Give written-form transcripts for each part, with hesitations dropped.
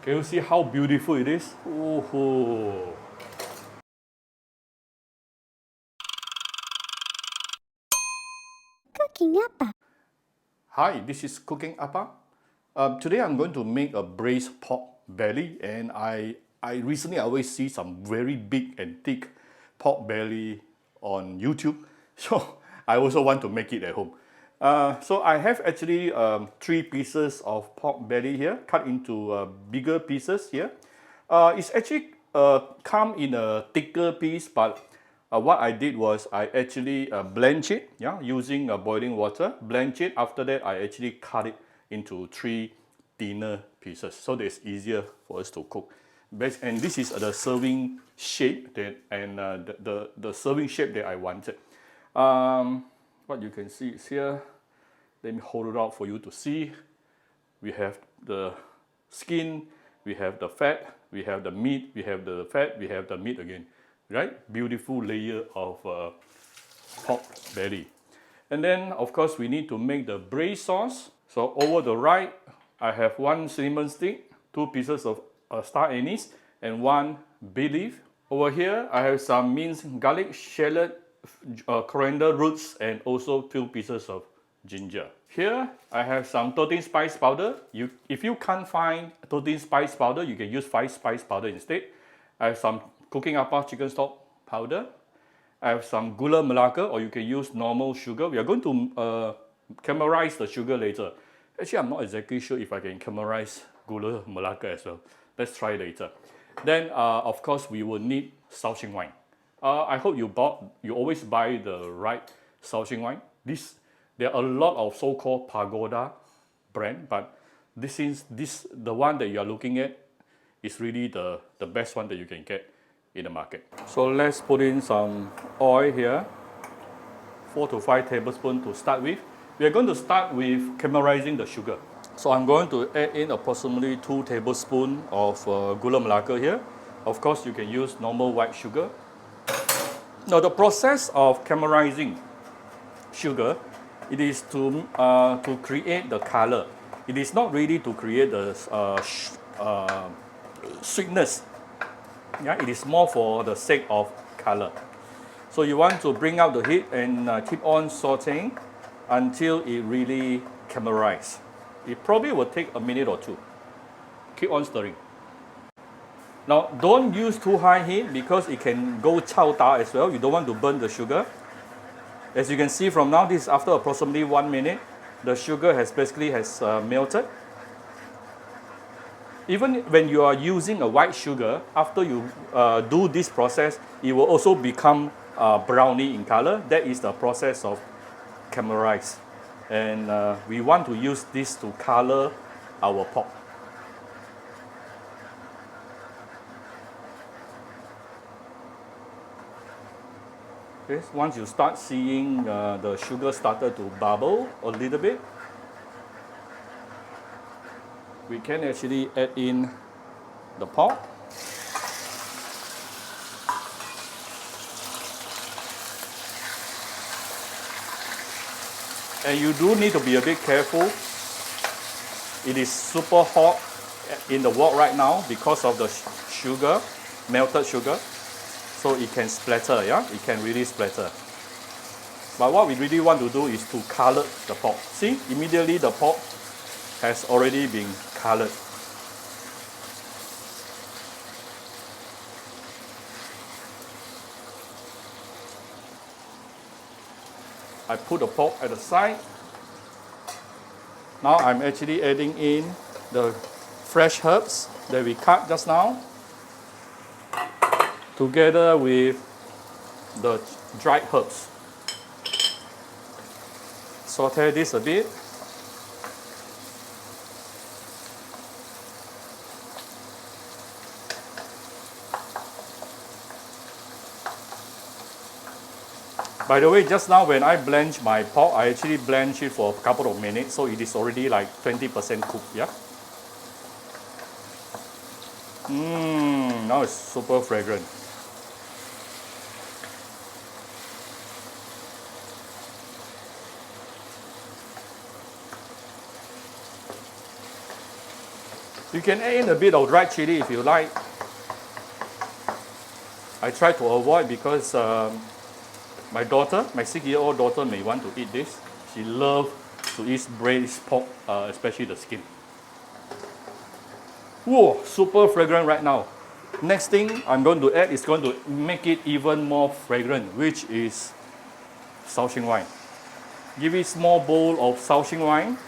Can you see how beautiful it is? Ooh. Cooking Appa. Hi, this is Cooking Appa. Today I'm going to make a braised pork belly, and I recently always see some very big and thick pork belly on YouTube, so I also want to make it at home. So I have actually 3 pieces of pork belly here, cut into bigger pieces here. It's actually come in a thicker piece, but what I did was I actually blanch it, yeah, using boiling water. Blanch it. After that, I actually cut it into 3 thinner pieces, so that it's easier for us to cook. And this is the serving shape that, and the serving shape that I wanted. What you can see is here. Let me hold it out for you to see. We have the skin, we have the fat, we have the meat, we have the fat, we have the meat again, right? Beautiful layer of pork belly. And then, of course, we need to make the braised sauce. So over the right, I have 1 cinnamon stick, 2 pieces of star anise, and 1 bay leaf. Over here, I have some minced garlic, shallot, coriander roots, and also 2 pieces of ginger. Here, I have some 13 spice powder. If you can't find 13 spice powder, you can use 5 spice powder instead. I have some Cooking Appa chicken stock powder. I have some gula melaka, or you can use normal sugar. We are going to caramelize the sugar later. Actually, I'm not exactly sure if I can caramelize gula melaka as well. Let's try later. Then, of course, we will need Shaoxing wine. I hope you always buy the right Shaoxing wine. There are a lot of so-called pagoda brand, but the one that you are looking at is really the best one that you can get in the market. So let's put in some oil here, 4 to 5 tablespoons to start with. We are going to start with caramelizing the sugar. So I'm going to add in approximately 2 tablespoons of gula melaka here. Of course, you can use normal white sugar. Now the process of caramelizing sugar, it is to create the color. It is not really to create the sweetness. Yeah, it is more for the sake of color. So you want to bring up the heat and keep on sauteing until it really caramelizes. It probably will take a minute or 2. Keep on stirring. Now don't use too high heat because it can go chao da as well. You don't want to burn the sugar. As you can see from now, this is after approximately 1 minute. The sugar has melted. Even when you are using a white sugar, after you do this process, it will also become browny in color. That is the process of caramelize. And we want to use this to color our pork. Okay, once you start seeing the sugar started to bubble a little bit, we can actually add in the pork. And you do need to be a bit careful. It is super hot in the wok right now because of the sugar, melted sugar. So it can splatter, yeah? It can really splatter. But what we really want to do is to color the pork. See, immediately the pork has already been colored. I put the pork at the side. Now I'm actually adding in the fresh herbs that we cut just now, together with the dried herbs. Saute this a bit. By the way, just now when I blanch my pork, I actually blanch it for a couple of minutes, so it is already like 20% cooked, yeah? Now it's super fragrant. You can add in a bit of dried chili if you like. I try to avoid because my daughter, my 6-year-old daughter may want to eat this. She loves to eat braised pork, especially the skin. Whoa, super fragrant right now. Next thing I'm going to add is going to make it even more fragrant, which is Shaoxing wine. Give it a small bowl of Shaoxing wine.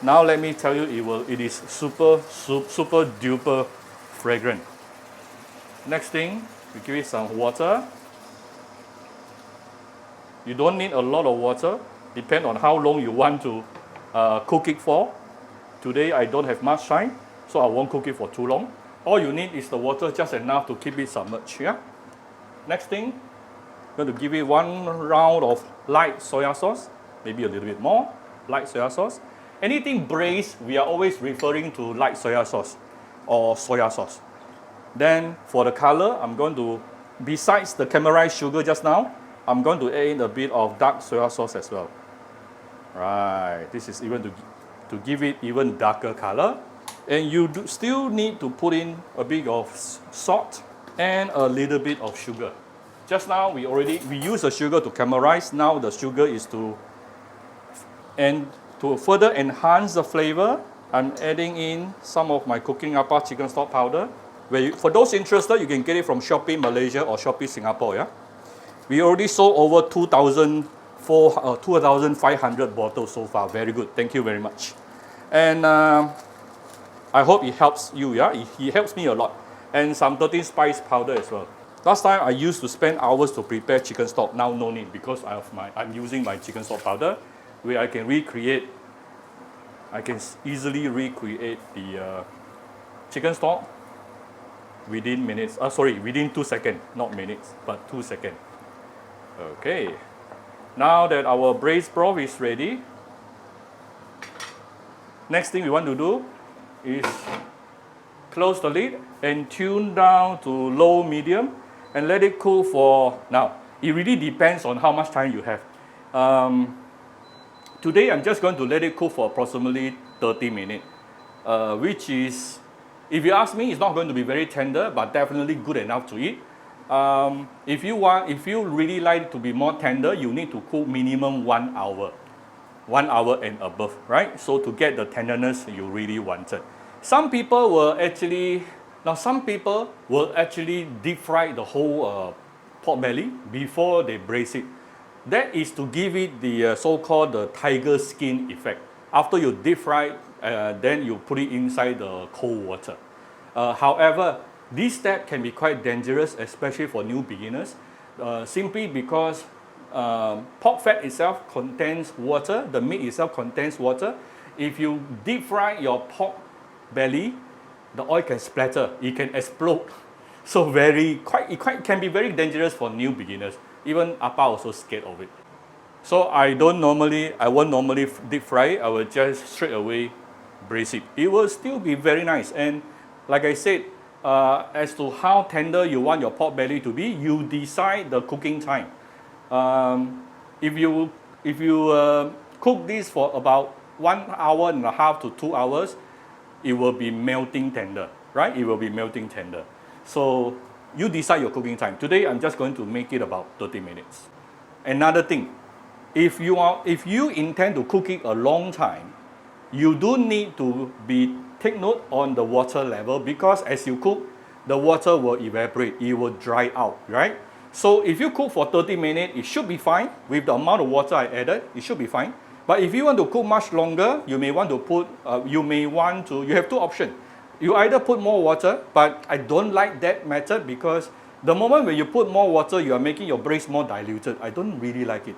Now let me tell you, it is super duper fragrant. Next thing, we give it some water. You don't need a lot of water, depend on how long you want to cook it for. Today I don't have much time, so I won't cook it for too long. All you need is the water just enough to keep it submerged. Yeah? Next thing, I'm going to give it 1 round of light soya sauce, maybe a little bit more, light soya sauce. Anything braised, we are always referring to light soya sauce or soya sauce. Then for the color, I'm going to, besides the caramelized sugar just now, I'm going to add in a bit of dark soya sauce as well. Right, this is even to give it even darker color. And you still need to put in a bit of salt and a little bit of sugar. Just now we use the sugar to caramelize. Now the sugar is to further enhance the flavor. I'm adding in some of my Cooking Apa chicken stock powder. For those interested, you can get it from Shopee Malaysia or Shopee Singapore. Yeah, we already sold over 2,500 bottles so far. Very good. Thank you very much. And I hope it helps you. Yeah, it helps me a lot. And some 13 spice powder as well. Last time I used to spend hours to prepare chicken stock. Now no need because I'm using my chicken stock powder, where I can easily recreate the chicken stock within minutes. Within 2 seconds, not minutes, but 2 seconds. Okay. Now that our braised broth is ready, next thing we want to do is close the lid and tune down to low medium and let it cool for, now it really depends on how much time you have. Today I'm just going to let it cool for approximately 30 minutes, which is, if you ask me, it's not going to be very tender, but definitely good enough to eat. If you really like it to be more tender, you need to cook minimum 1 hour. 1 hour and above, right? So to get the tenderness you really wanted. Some people will actually deep fry the whole pork belly before they braise it. That is to give it the so-called the tiger skin effect. After you deep fry, then you put it inside the cold water. However, this step can be quite dangerous, especially for new beginners, simply because pork fat itself contains water, the meat itself contains water. If you deep fry your pork belly, the oil can splatter, it can explode. So it can be very dangerous for new beginners. Even Appa also scared of it. So I won't normally deep fry, I will just straight away braise it. It will still be very nice. And like I said, as to how tender you want your pork belly to be, you decide the cooking time. If you cook this for about 1.5 hours to 2 hours, it will be melting tender, right? It will be melting tender. So you decide your cooking time. Today I'm just going to make it about 30 minutes. Another thing, if you intend to cook it a long time, you do need to take note on the water level, because as you cook, the water will evaporate, it will dry out, right? So if you cook for 30 minutes, it should be fine. With the amount of water I added, it should be fine. But if you want to cook much longer, you have 2 options. You either put more water, but I don't like that method, because the moment when you put more water, you are making your braise more diluted. I don't really like it.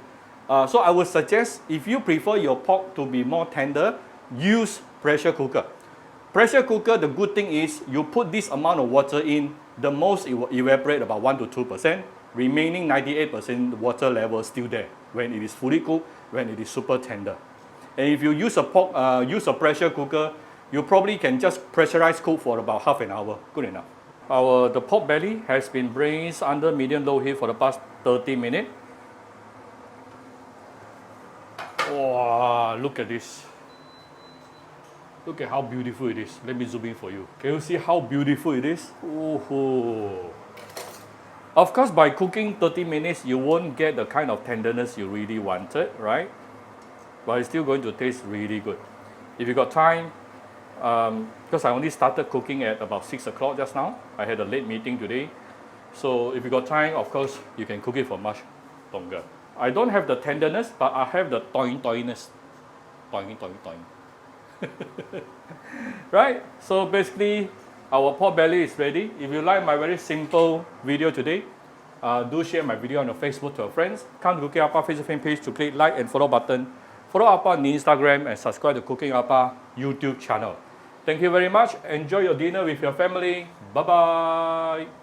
So I would suggest, if you prefer your pork to be more tender, use pressure cooker. Pressure cooker, the good thing is you put this amount of water in, the most it will evaporate about 1 to 2%. Remaining 98% water level is still there when it is fully cooked, when it is super tender. And if you use a pressure cooker, you probably can just pressurize cook for about half an hour. Good enough. The pork belly has been braised under medium-low heat for the past 30 minutes. Wow, look at this. Look at how beautiful it is. Let me zoom in for you. Can you see how beautiful it is? Oh. Of course, by cooking 30 minutes, you won't get the kind of tenderness you really wanted, right? But it's still going to taste really good. If you got time, because I only started cooking at about 6 o'clock just now. I had a late meeting today. So if you got time, of course, you can cook it for much longer. I don't have the tenderness, but I have the toing-toingness. Toing, toing, toing. Right? So basically, our pork belly is ready. If you like my very simple video today, do share my video on your Facebook to your friends. Come to Cooking Appa Facebook fan page to click like and follow button. Follow Appa on Instagram and subscribe to Cooking Appa YouTube channel. Thank you very much. Enjoy your dinner with your family. Bye-bye.